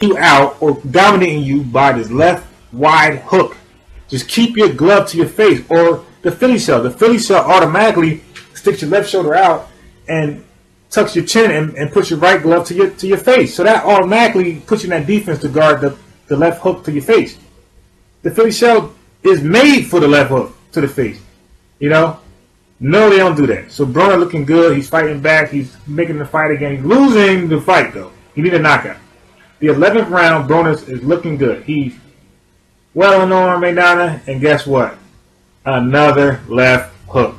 you out or dominating you by this left wide hook. Just keep your glove to your face, or the Philly shell. The Philly shell automatically sticks your left shoulder out and tucks your chin and puts your right glove to your face. So that automatically puts you in that defense to guard the left hook to your face. The Philly shell is made for the left hook to the face. You know? No, they don't do that. So Broner looking good. He's fighting back. He's making the fight again. He's losing the fight, though. He need a knockout. The 11th round, Broner is looking good. He's well in on Maidana, and guess what? Another left hook.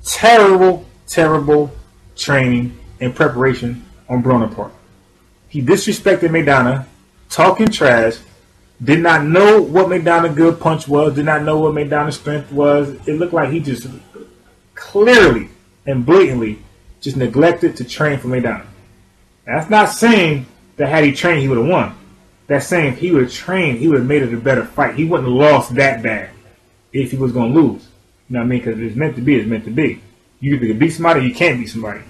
Terrible, terrible training and preparation on Broner's part. He disrespected Maidana, talking trash, did not know what Maidana's good punch was, did not know what Maidana's strength was. It looked like he just clearly and blatantly just neglected to train for Maidana. That's not saying that had he trained, he would have won. That's saying if he would have trained, he would have made it a better fight. He wouldn't have lost that bad if he was going to lose. You know what I mean? Because it's meant to be, it's meant to be. You either can beat somebody or you can't beat somebody.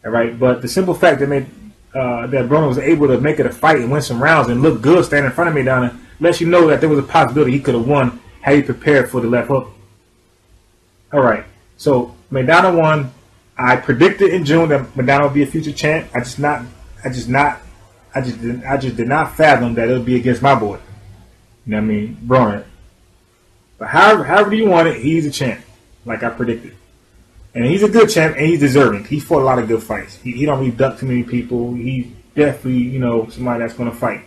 All right? But the simple fact that that Broner was able to make it a fight and win some rounds and look good standing in front of Maidana lets you know that there was a possibility he could have won had he prepared for the left hook. All right. So Maidana won. I predicted in June that Maidana would be a future champ. I just did not fathom that it would be against my boy. You know what I mean? Broner. But however you want it, he's a champ, like I predicted. And he's a good champ, and he's deserving. He fought a lot of good fights. He don't really duck too many people. He's definitely, you know, somebody that's going to fight.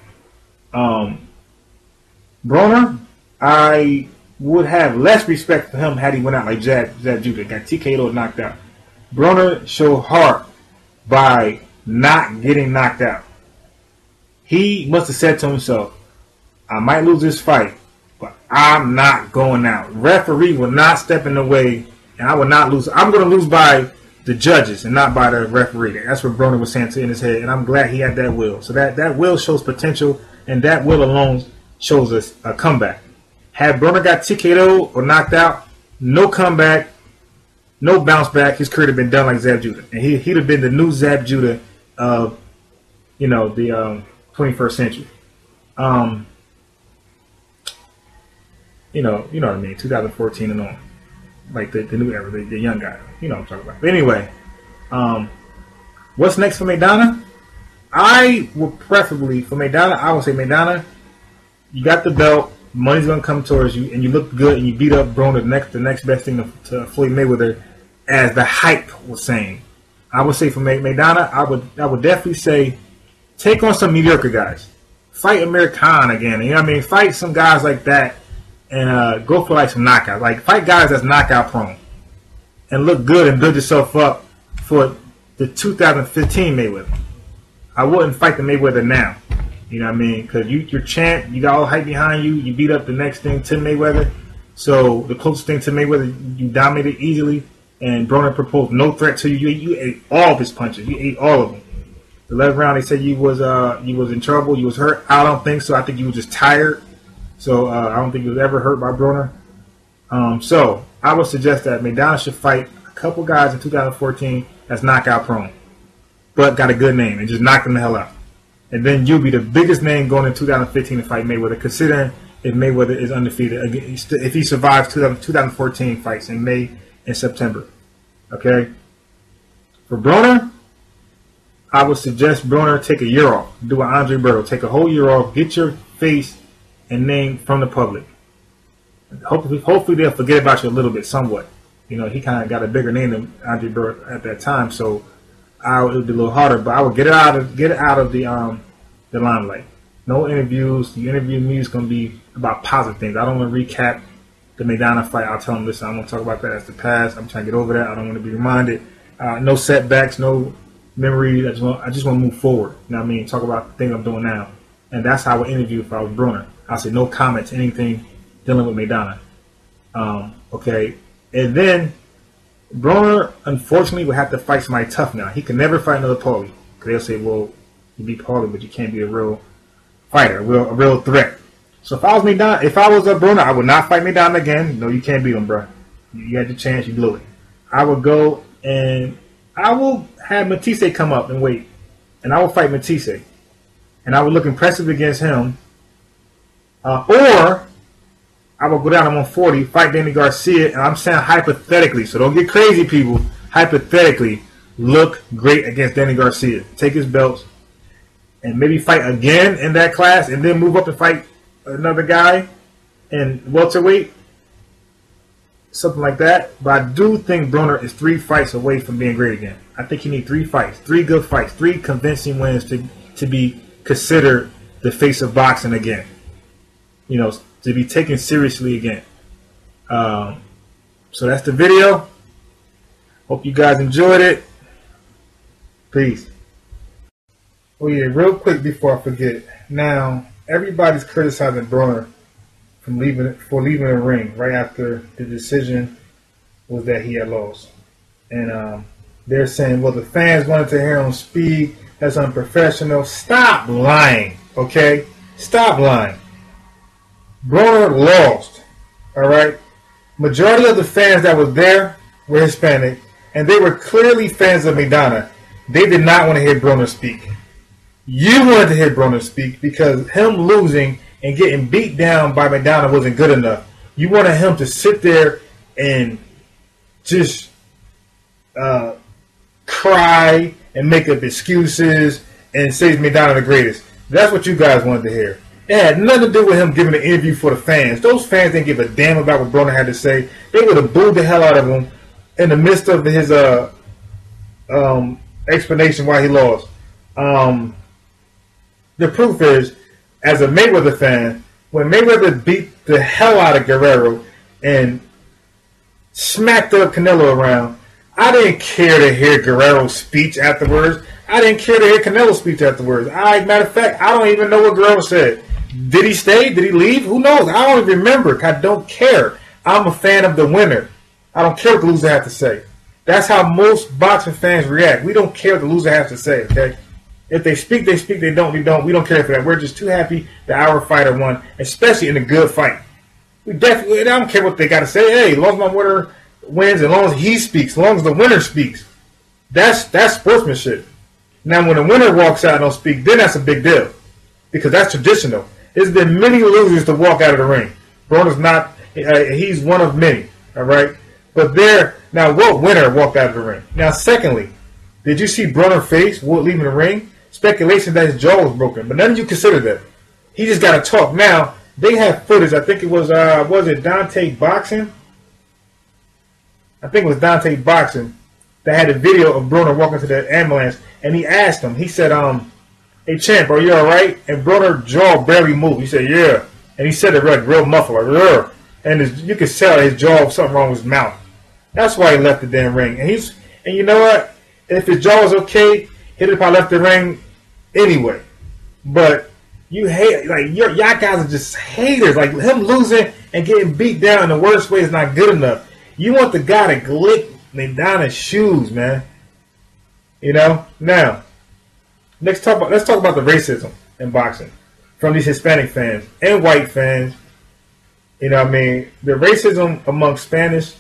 Broner, I would have less respect for him had he went out like Zab Judah, got TKO'd, knocked out. Broner showed heart by not getting knocked out. He must have said to himself, I might lose this fight, but I'm not going out. Referee will not step in the way, and I will not lose. I'm going to lose by the judges and not by the referee. That's what Broner was saying in his head, and I'm glad he had that will. So that will shows potential, and that will alone shows us a comeback. Had Broner got TKO'd or knocked out, no comeback, no bounce back, his career would have been done like Zab Judah. And he'd have been the new Zab Judah of, you know, the 21st century. You know what I mean, 2014 and on. Like the new era, the young guy. You know what I'm talking about. But anyway, what's next for Maidana? I would preferably, for Maidana, I would say Maidana, you got the belt, money's going to come towards you, and you look good, and you beat up Broner, the next best thing to Floyd Mayweather, as the hype was saying. I would say for Maidana, I would definitely say, take on some mediocre guys. Fight Amir Khan again. You know what I mean? Fight some guys like that and go for like some knockouts. Like fight guys that's knockout prone. And look good and build yourself up for the 2015 Mayweather. I wouldn't fight the Mayweather now. You know what I mean? Because you're champ. You got all hype behind you. You beat up the next thing to Mayweather. So the closest thing to Mayweather, you dominated easily. And Broner proposed no threat to you. You ate all of his punches. You ate all of them. The 11th round, they said you was in trouble. You was hurt. I don't think so. I think you were just tired. So I don't think you was ever hurt by Broner. So I would suggest that Maidana should fight a couple guys in 2014 that's knockout prone, but got a good name and just knock them the hell out. And then you'll be the biggest name going in 2015 to fight Mayweather, considering if Mayweather is undefeated, if he survives 2014 fights in May and September. Okay? For Broner, I would suggest Broner take a year off. Do an Andre Berto. Take a whole year off. Get your face and name from the public. Hopefully they'll forget about you a little bit, somewhat. You know, he kind of got a bigger name than Andre Berto at that time, so it would be a little harder. But I would get it out of the limelight. No interviews. The interview with me is going to be about positive things. I don't want to recap the Maidana fight. I'll tell them, listen, I'm going to talk about that as the past. I'm trying to get over that. I don't want to be reminded. No setbacks, no memories. I just want to move forward. You know what I mean? Talk about the things I'm doing now. And that's how I would interview if I was Broner. I'll say no comments, anything dealing with Maidana. Okay. And then Broner, unfortunately, will have to fight somebody tough now. He can never fight another Paulie. Because they'll say, well, you beat Paulie, but you can't be a real fighter, a real threat. So if I was Maidana, if I was a Broner, I would not fight Maidana again. No, you can't beat him, bro. You had your chance, you blew it. I would go and I will have Matisse come up and wait. And I will fight Matisse. and I would look impressive against him, or I would go down to 140, fight Danny Garcia, and I'm saying hypothetically, so don't get crazy, people. Hypothetically, look great against Danny Garcia. Take his belts, and maybe fight again in that class, and then move up and fight another guy in welterweight, something like that. But I do think Broner is 3 fights away from being great again. I think he needs 3 fights, 3 good fights, 3 convincing wins to be considered the face of boxing again. You know, to be taken seriously again. So that's the video. Hope you guys enjoyed it. Peace. Oh yeah, real quick before I forget. Now, everybody's criticizing Broner for leaving the ring right after the decision was that he had lost. And they're saying, well, the fans wanted to hear him speak. That's unprofessional. Stop lying, okay? Stop lying. Broner lost, all right? Majority of the fans that were there were Hispanic, and they were clearly fans of Maidana. They did not want to hear Broner speak. You wanted to hear Broner speak because him losing and getting beat down by Maidana wasn't good enough. You wanted him to sit there and just cry and make up excuses and say Maidana the greatest. That's what you guys wanted to hear. It had nothing to do with him giving an interview for the fans. Those fans didn't give a damn about what Broner had to say. They would have booed the hell out of him in the midst of his explanation why he lost. The proof is, as a Mayweather fan, when Mayweather beat the hell out of Guerrero and smacked up Canelo around, I didn't care to hear Guerrero's speech afterwards. I didn't care to hear Canelo's speech afterwards. Matter of fact, I don't even know what Guerrero said. Did he stay? Did he leave? Who knows? I don't even remember. I don't care. I'm a fan of the winner. I don't care what the loser has to say. That's how most boxing fans react. We don't care what the loser has to say, okay? If they speak, they speak. They don't, we don't. We don't care for that. We're just too happy that our fighter won, especially in a good fight. We definitely, I don't care what they got to say. Hey, as long as my winner wins, as long as he speaks, as long as the winner speaks, that's sportsmanship. Now, when the winner walks out and don't speak, then that's a big deal because that's traditional. There's been many losers to walk out of the ring. Broner's not, he's one of many, all right? But now what winner walked out of the ring? Now, secondly, did you see Broner's face leaving the ring? Speculation that his jaw was broken, but none of you consider that. He just got to talk. Now, they have footage. I think it was it Dante Boxing? I think it was Dante Boxing that had a video of Broner walking to the ambulance, and he asked him, he said, hey, champ, are you all right? And Broner's jaw barely moved. He said, yeah. And he said it real muffled, like, yeah. And you could tell his jaw was something wrong with his mouth. That's why he left the damn ring. And you know what? If his jaw was okay, he'd have probably left the ring anyway. But you hate, like, y'all guys are just haters. Like, him losing and getting beat down in the worst way is not good enough. You want the guy to lick Maidana's shoes, man. You know? Now, let's talk about the racism in boxing from these Hispanic fans and white fans. You know what I mean? The racism among Spanish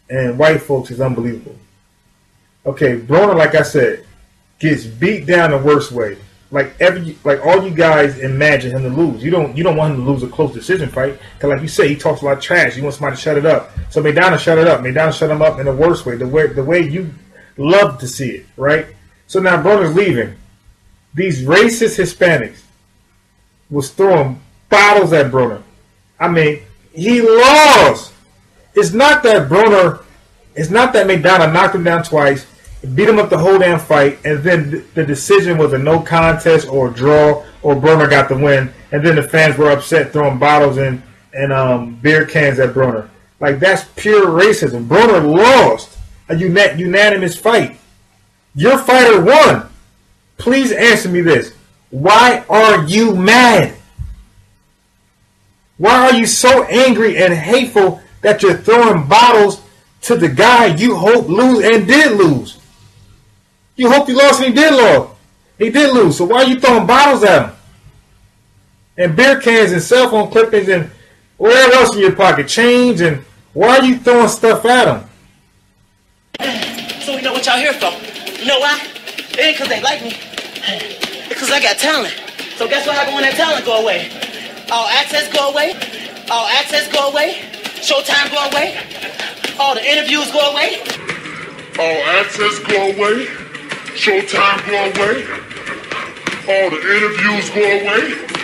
and white folks is unbelievable. Okay, Broner, like I said, gets beat down the worst way. Like all you guys imagine him to lose. You don't want him to lose a close decision fight. Because like you say, he talks a lot of trash. You want somebody to shut it up. So Maidana shut it up. Maidana shut him up in the worst way. The way you love to see it, right? So now Broner's leaving. These racist Hispanics was throwing bottles at Broner. I mean, he lost. It's not that Maidana knocked him down twice, beat him up the whole damn fight, and then the decision was a no contest or a draw, or Broner got the win, and then the fans were upset throwing bottles and beer cans at Broner. Like, that's pure racism. Broner lost a unanimous fight. Your fighter won. Please answer me this. Why are you mad? Why are you so angry and hateful that you're throwing bottles to the guy you hope lose and did lose? You hope he lost and he did lose. He did lose. So why are you throwing bottles at him? And beer cans and cell phone clippings and whatever else in your pocket, change, and why are you throwing stuff at him? So we know what y'all here for. You know why? It ain't because they like me. It's Because I got talent. So guess what happens when that talent go away? All access go away. All access go away. Showtime go away. All the interviews go away. All access go away. Showtime go away. All the interviews go away.